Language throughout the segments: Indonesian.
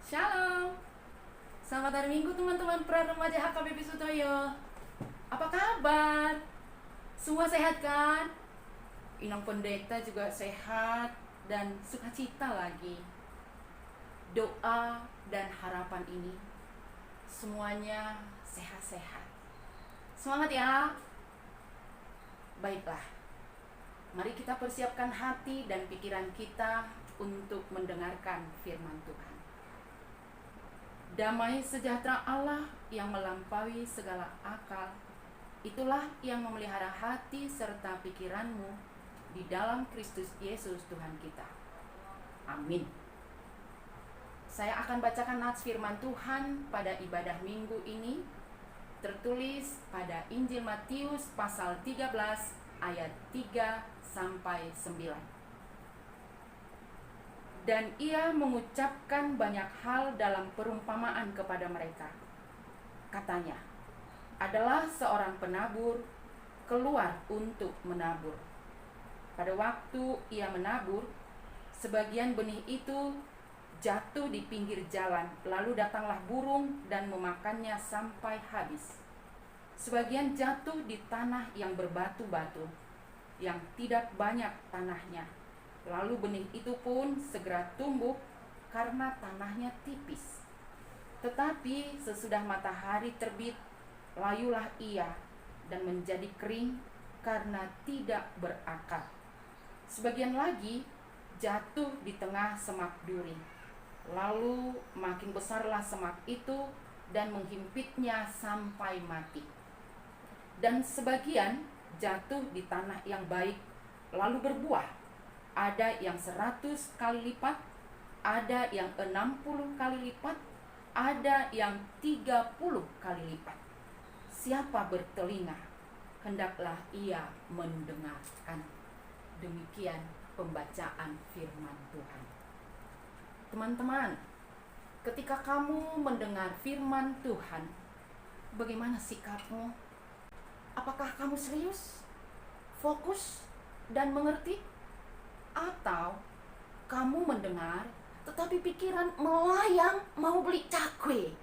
Shalom. Selamat hari Minggu teman-teman pra remaja HKBP Sutoyo. Apa kabar? Semua sehat kan? Inang pendeta juga sehat dan sukacita lagi. Doa dan harapan ini semuanya sehat-sehat. Semangat ya. Baiklah. Mari kita persiapkan hati dan pikiran kita untuk mendengarkan firman Tuhan. Damai sejahtera Allah yang melampaui segala akal, itulah yang memelihara hati serta pikiranmu di dalam Kristus Yesus Tuhan kita. Amin. Saya akan bacakan nats firman Tuhan pada ibadah minggu ini, tertulis pada Injil Matius pasal 13 ayat 3-9. Dan ia mengucapkan banyak hal dalam perumpamaan kepada mereka. Katanya, adalah seorang penabur keluar untuk menabur. Pada waktu ia menabur, sebagian benih itu jatuh di pinggir jalan, lalu datanglah burung dan memakannya sampai habis. Sebagian jatuh di tanah yang berbatu-batu, yang tidak banyak tanahnya. Lalu benih itu pun segera tumbuh karena tanahnya tipis. Tetapi sesudah matahari terbit, layulah ia dan menjadi kering karena tidak berakar. Sebagian lagi jatuh di tengah semak duri. Lalu makin besarlah semak itu dan menghimpitnya sampai mati. Dan sebagian jatuh di tanah yang baik, lalu berbuah. Ada yang 100 kali lipat, ada yang 60 kali lipat, ada yang 30 kali lipat. Siapa bertelinga, hendaklah ia mendengarkan. Demikian pembacaan firman Tuhan. Teman-teman, ketika kamu mendengar firman Tuhan, bagaimana sikapmu? Apakah kamu serius, fokus, dan mengerti? Atau kamu mendengar tetapi pikiran melayang mau beli cakwe,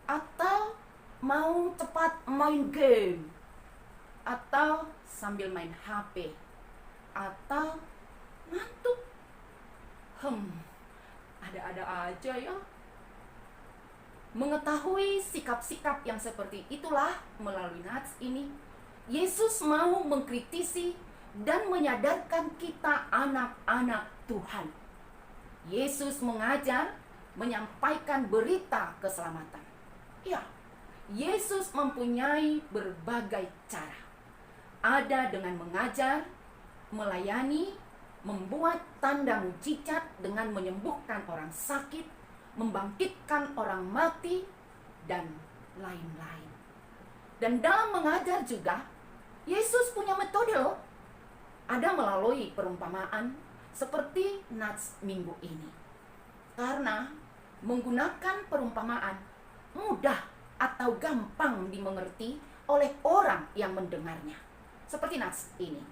atau mau cepat main game, atau sambil main HP, atau ngantuk? Ada-ada aja ya. Mengetahui sikap-sikap yang seperti itulah, melalui nats ini Yesus mau mengkritisi dan menyadarkan kita anak-anak Tuhan. Yesus mengajar, menyampaikan berita keselamatan. Ya, Yesus mempunyai berbagai cara. Ada dengan mengajar, melayani, membuat tanda mujizat dengan menyembuhkan orang sakit, membangkitkan orang mati, dan lain-lain. Dan dalam mengajar juga, Yesus punya metode loh. Ada melalui perumpamaan seperti nats minggu ini. Karena menggunakan perumpamaan mudah atau gampang dimengerti oleh orang yang mendengarnya. Seperti nats ini.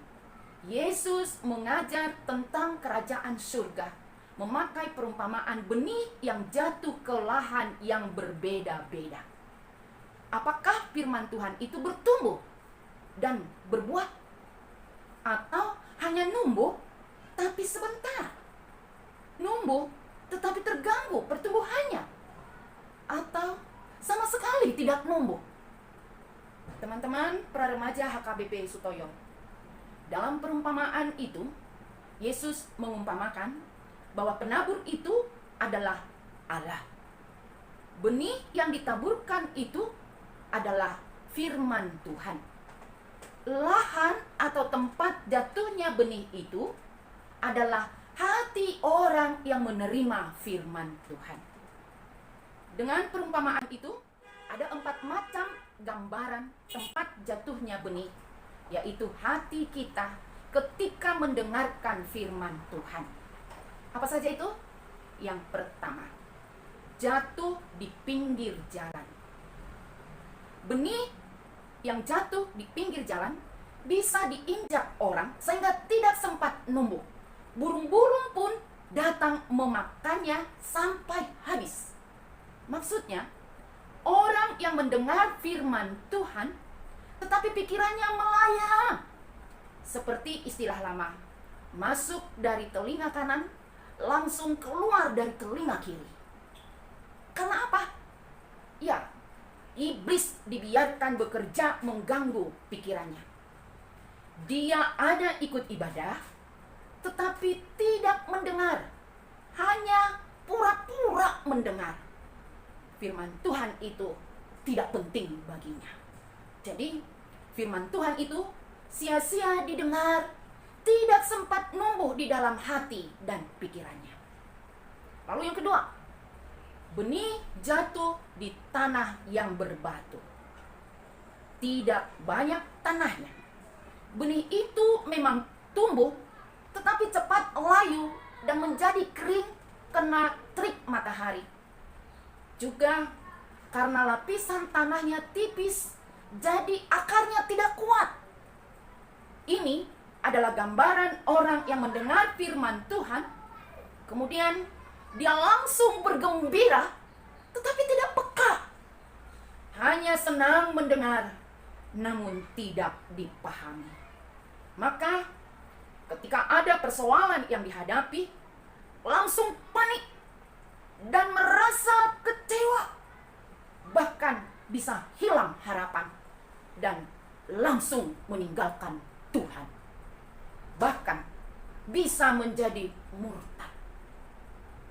Yesus mengajar tentang kerajaan surga, memakai perumpamaan benih yang jatuh ke lahan yang berbeda-beda. Apakah firman Tuhan itu bertumbuh dan berbuah? Atau hanya numbuh tapi sebentar? Numbuh tetapi terganggu pertumbuhannya? Atau sama sekali tidak numbuh? Teman-teman pra remaja HKBP Sutoyo, dalam perumpamaan itu Yesus mengumpamakan bahwa penabur itu adalah Allah. Benih yang ditaburkan itu adalah firman Tuhan. Lahan atau tempat jatuhnya benih itu adalah hati orang yang menerima firman Tuhan. Dengan perumpamaan itu, ada 4 macam gambaran tempat jatuhnya benih, yaitu hati kita ketika mendengarkan firman Tuhan. Apa saja itu? Yang pertama, jatuh di pinggir jalan. Benih yang jatuh di pinggir jalan bisa diinjak orang sehingga tidak sempat numbuh. Burung-burung pun datang memakannya sampai habis. Maksudnya, orang yang mendengar firman Tuhan, tetapi pikirannya melayang. Seperti istilah lama, masuk dari telinga kanan, langsung keluar dari telinga kiri. Karena apa? Ya, iblis dibiarkan bekerja mengganggu pikirannya. Dia ada ikut ibadah, tetapi tidak mendengar. Hanya pura-pura mendengar. Firman Tuhan itu tidak penting baginya. Jadi, firman Tuhan itu sia-sia didengar, tidak sempat numbuh di dalam hati dan pikirannya. Lalu yang kedua, benih jatuh di tanah yang berbatu. Tidak banyak tanahnya. Benih itu memang tumbuh, tetapi cepat layu dan menjadi kering kena terik matahari. Juga karena lapisan tanahnya tipis, jadi akarnya tidak kuat. Ini adalah gambaran orang yang mendengar firman Tuhan, kemudian dia langsung bergembira, tetapi tidak peka. Hanya senang mendengar, namun tidak dipahami. Maka ketika ada persoalan yang dihadapi, langsung panik dan merasa kecewa. Bahkan bisa hilang harapan dan langsung meninggalkan Tuhan. Bahkan bisa menjadi murtad.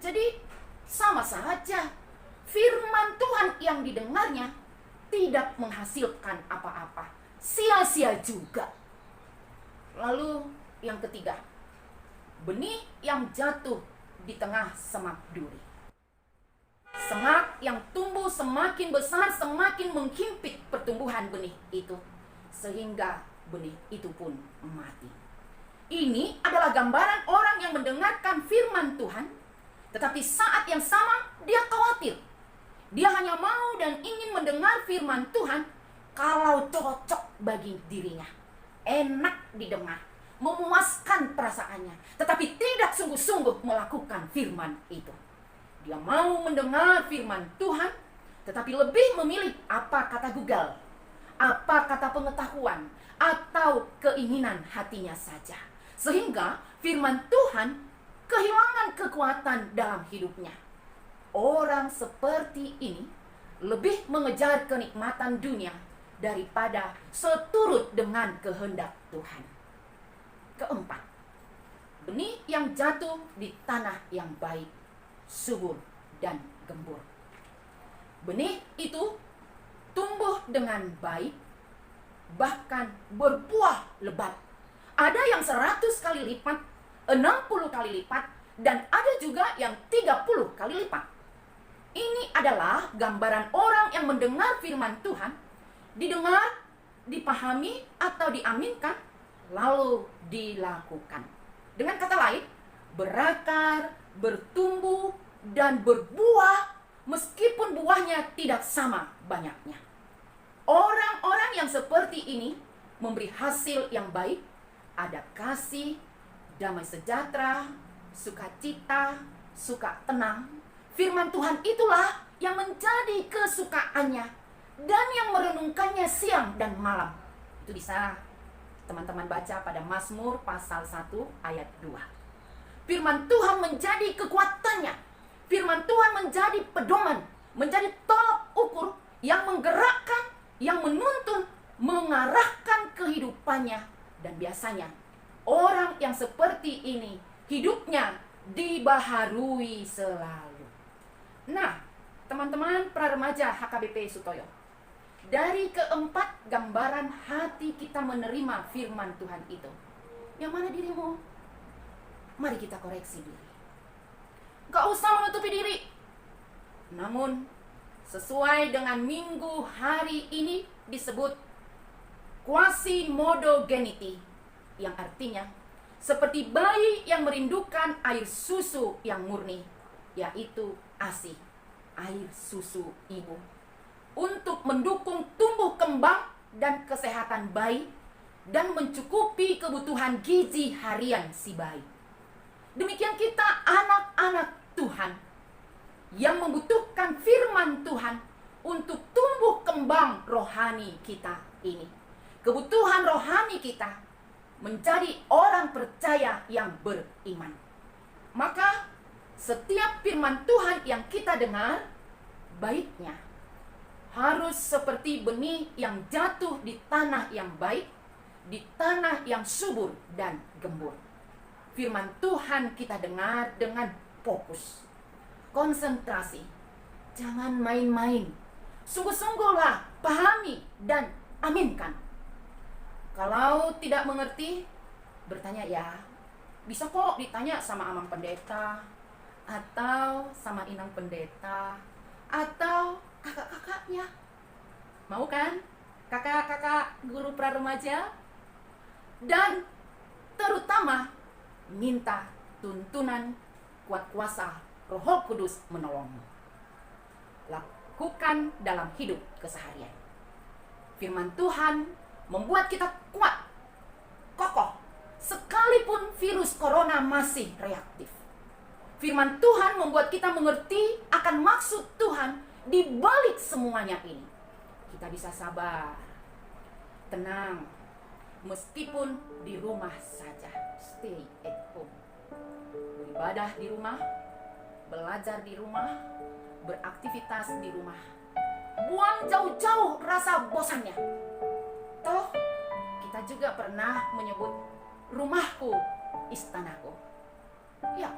Jadi sama saja, firman Tuhan yang didengarnya tidak menghasilkan apa-apa, sia-sia juga. Lalu yang ketiga, benih yang jatuh di tengah semak duri. Semak yang tumbuh semakin besar, semakin menghimpit pertumbuhan benih itu, sehingga benih itu pun mati. Ini adalah gambaran orang yang mendengarkan firman Tuhan, tetapi saat yang sama dia khawatir. Dia hanya mau dan ingin mendengar firman Tuhan kalau cocok bagi dirinya, enak didengar, memuaskan perasaannya, tetapi tidak sungguh-sungguh melakukan firman itu. Dia mau mendengar firman Tuhan, tetapi lebih memilih apa kata Google, apa kata pengetahuan, atau keinginan hatinya saja. Sehingga firman Tuhan kehilangan kekuatan dalam hidupnya. Orang seperti ini lebih mengejar kenikmatan dunia daripada seturut dengan kehendak Tuhan. Keempat, benih yang jatuh di tanah yang baik, subur dan gembur. Benih itu tumbuh dengan baik, bahkan berbuah lebat. Ada yang 100 kali lipat, 60 kali lipat, dan ada juga yang 30 kali lipat. Ini adalah gambaran orang yang mendengar firman Tuhan, didengar, dipahami, atau diaminkan, lalu dilakukan. Dengan kata lain, berakar, bertumbuh, dan berbuah, meskipun buahnya tidak sama banyaknya. Orang-orang yang seperti ini memberi hasil yang baik, ada kasih, damai sejahtera, sukacita, suka tenang. Firman Tuhan itulah yang menjadi kesukaannya dan yang merenungkannya siang dan malam. Itu bisa teman-teman baca pada Mazmur pasal 1 ayat 2. Firman Tuhan menjadi kekuatannya. Firman Tuhan menjadi pedoman, menjadi tolak ukur yang menggerakkan, yang menuntun, mengarahkan kehidupannya. Dan biasanya orang yang seperti ini hidupnya dibaharui selalu. Nah, teman-teman praremaja HKBP Sutoyo, dari keempat gambaran hati kita menerima firman Tuhan itu, yang mana dirimu? Mari kita koreksi diri. Gak usah menutupi diri. Namun, sesuai dengan minggu hari ini disebut Quasimodogenity, yang artinya seperti bayi yang merindukan air susu yang murni, yaitu ASI, air susu ibu, untuk mendukung tumbuh kembang dan kesehatan bayi dan mencukupi kebutuhan gizi harian si bayi. Demikian kita anak-anak Tuhan yang membutuhkan firman Tuhan untuk tumbuh kembang rohani kita ini. Kebutuhan rohani kita menjadi orang percaya yang beriman. Maka setiap firman Tuhan yang kita dengar, baiknya harus seperti benih yang jatuh di tanah yang baik, di tanah yang subur dan gembur. Firman Tuhan kita dengar dengan fokus, konsentrasi. Jangan main-main. Sungguh-sungguhlah pahami dan aminkan. Kalau tidak mengerti, bertanya ya. Bisa kok ditanya sama Amang Pendeta, atau sama Inang Pendeta, atau kakak-kakaknya. Mau kan? Kakak-kakak guru pra-remaja? Dan terutama minta tuntunan kuat kuasa Roh Kudus menolongmu. Lakukan dalam hidup keseharian. Firman Tuhan membuat kita kuat, kokoh, sekalipun virus corona masih reaktif. Firman Tuhan membuat kita mengerti akan maksud Tuhan di balik semuanya ini. Kita bisa sabar, tenang, meskipun di rumah saja. Stay at home. Beribadah di rumah, belajar di rumah, beraktivitas di rumah. Buang jauh-jauh rasa bosannya. Toh, kita juga pernah menyebut rumahku, istanaku. Ya,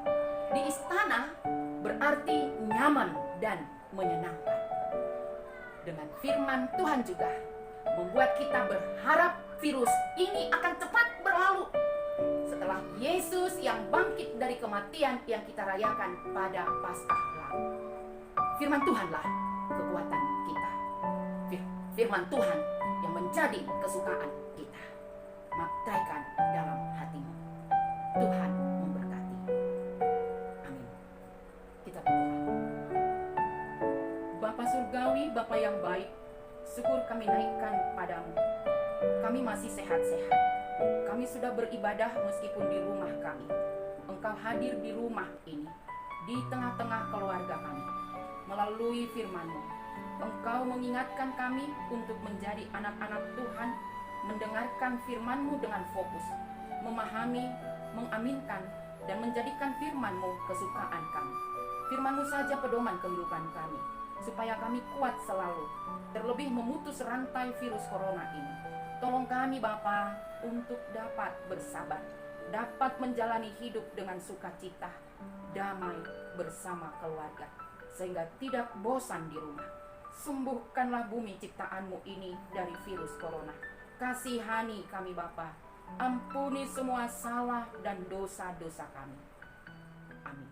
di istana berarti nyaman dan menyenangkan. Dengan firman Tuhan juga membuat kita berharap virus ini akan cepat berlalu setelah Yesus yang bangkit dari kematian yang kita rayakan pada Paskah lalu. Firman Tuhanlah kekuatan kita. Firman Tuhan yang menjadi kesukaan kita. Maktaikan dalam hatimu. Tuhan memberkati. Amin. Kita berdoa. Bapa Surgawi, Bapa yang baik, syukur kami naikkan padamu. Kami masih sehat-sehat. Kami sudah beribadah meskipun di rumah kami. Engkau hadir di rumah ini, di tengah-tengah keluarga kami. Melalui firman-Mu, Engkau mengingatkan kami untuk menjadi anak-anak Tuhan, mendengarkan firman-Mu dengan fokus, memahami, mengaminkan, dan menjadikan firman-Mu kesukaan kami. Firman-Mu saja pedoman kehidupan kami, supaya kami kuat selalu, terlebih memutus rantai virus corona ini. Tolong kami Bapa untuk dapat bersabar, dapat menjalani hidup dengan sukacita, damai bersama keluarga, sehingga tidak bosan di rumah. Sembuhkanlah bumi ciptaan-Mu ini dari virus corona. Kasihani kami Bapa, ampuni semua salah dan dosa-dosa kami. Amin.